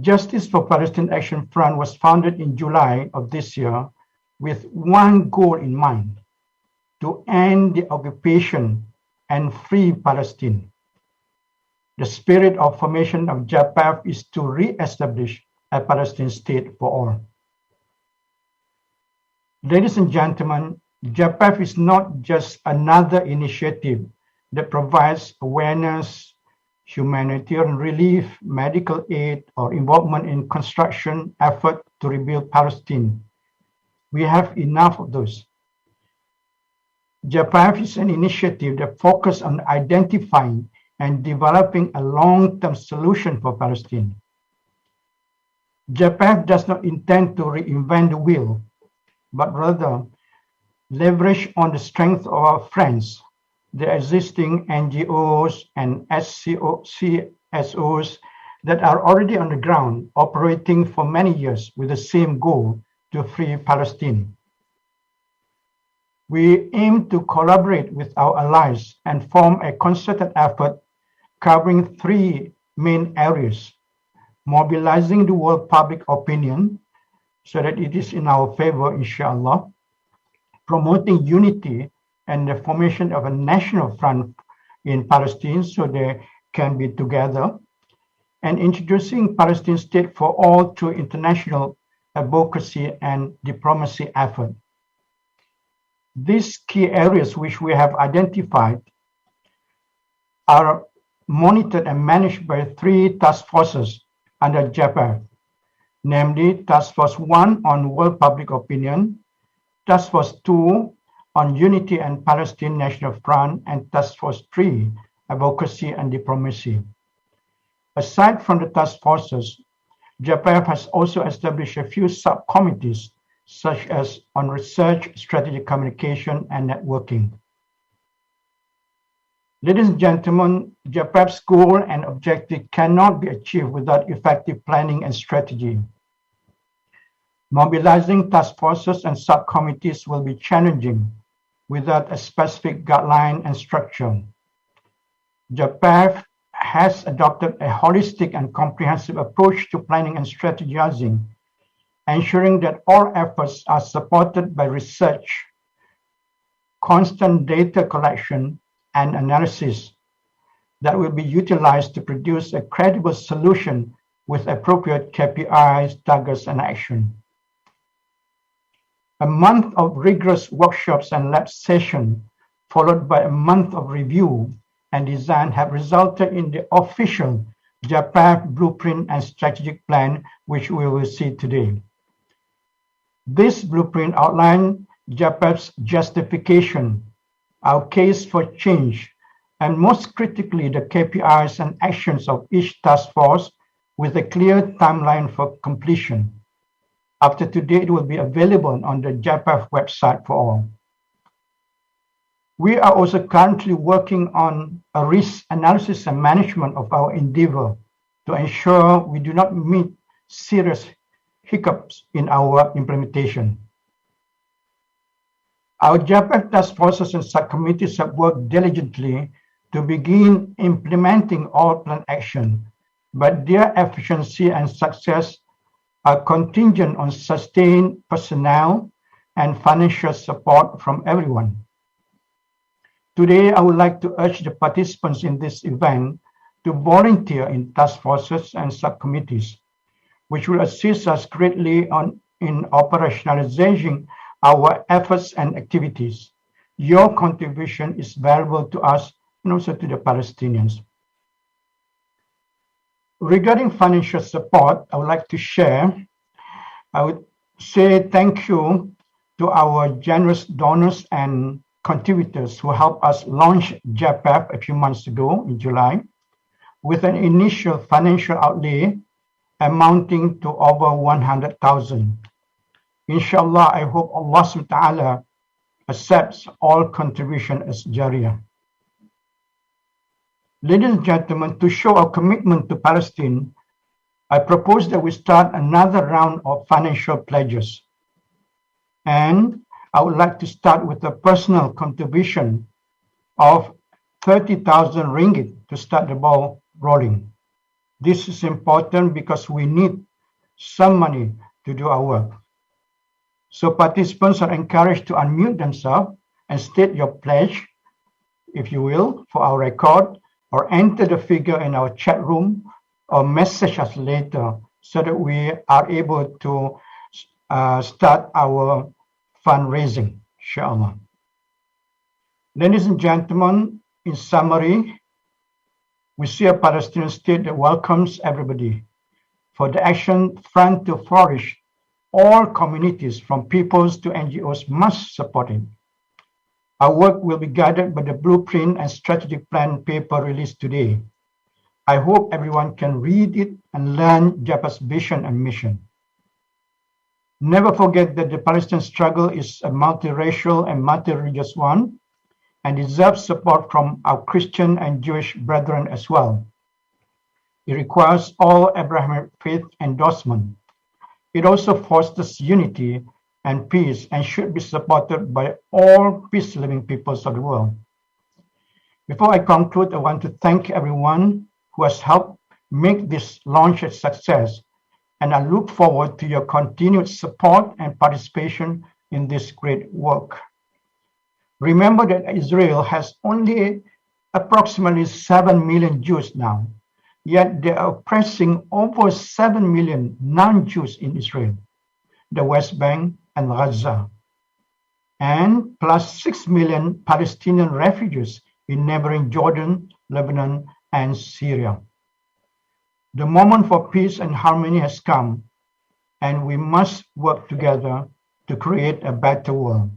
Justice for Palestine Action Front was founded in July of this year with one goal in mind: to end the occupation and free Palestine. The spirit of formation of JPAF is to re-establish a Palestinian state for all. Ladies and gentlemen, JPAF is not just another initiative that provides awareness, humanitarian relief, medical aid, or involvement in construction effort to rebuild Palestine. We have enough of those. JPAF is an initiative that focuses on identifying and developing a long-term solution for Palestine. JPAF does not intend to reinvent the wheel, but rather leverage on the strength of our friends, the existing NGOs and CSOs that are already on the ground, operating for many years with the same goal: to free Palestine. We aim to collaborate with our allies and form a concerted effort covering three main areas: mobilizing the world public opinion so that it is in our favor, inshallah; promoting unity and the formation of a national front in Palestine so they can be together; and introducing Palestine state for all through international advocacy and diplomacy effort. These key areas which we have identified are monitored and managed by three task forces under JPAF, namely Task Force 1 on World Public Opinion, Task Force 2 on Unity and Palestine National Front, and Task Force 3, Advocacy and Diplomacy. Aside from the task forces, JPAF has also established a few subcommittees, such as on research, strategic communication, and networking. Ladies and gentlemen, JPAF's goal and objective cannot be achieved without effective planning and strategy. Mobilizing task forces and subcommittees will be challenging without a specific guideline and structure. JPAF has adopted a holistic and comprehensive approach to planning and strategizing, ensuring that all efforts are supported by research, constant data collection, and analysis that will be utilized to produce a credible solution with appropriate KPIs, targets, and action. A month of rigorous workshops and lab sessions, followed by a month of review and design, have resulted in the official JPAF Blueprint and Strategic Plan, which we will see today. This blueprint outlines JPAF's justification, our case for change, and most critically, the KPIs and actions of each task force with a clear timeline for completion. After today, it will be available on the JPAF website for all. We are also currently working on a risk analysis and management of our endeavor to ensure we do not meet serious hiccups in our implementation. Our JPAF task forces and subcommittees have worked diligently to begin implementing all planned action, but their efficiency and success are contingent on sustained personnel and financial support from everyone. Today, I would like to urge the participants in this event to volunteer in task forces and subcommittees, which will assist us greatly in operationalizing our efforts and activities. Your contribution is valuable to us and also to the Palestinians. Regarding financial support, I would like to share, I would say thank you to our generous donors and contributors who helped us launch JPAF a few months ago in July with an initial financial outlay amounting to over 100,000. Inshallah, I hope Allah subhanahu wa ta'ala accepts all contribution as jariyah. Ladies and gentlemen, to show our commitment to Palestine, I propose that we start another round of financial pledges. And I would like to start with a personal contribution of 30,000 ringgit to start the ball rolling. This is important because we need some money to do our work. So participants are encouraged to unmute themselves and state your pledge, if you will, for our record, or enter the figure in our chat room or message us later so that we are able to start our fundraising, inshallah. Ladies and gentlemen, in summary, we see a Palestinian state that welcomes everybody. For the action front to flourish, all communities, from peoples to NGOs, must support it. Our work will be guided by the blueprint and strategic plan paper released today. I hope everyone can read it and learn JPAF's vision and mission. Never forget that the Palestinian struggle is a multiracial and multi-religious one, and deserves support from our Christian and Jewish brethren as well. It requires all Abrahamic faith endorsement. It also fosters unity and peace and should be supported by all peace-loving peoples of the world. Before I conclude, I want to thank everyone who has helped make this launch a success, and I look forward to your continued support and participation in this great work. Remember that Israel has only approximately 7 million Jews now, yet they are oppressing over 7 million non-Jews in Israel, the West Bank and Gaza, and plus 6 million Palestinian refugees in neighboring Jordan, Lebanon, and Syria. The moment for peace and harmony has come, and we must work together to create a better world.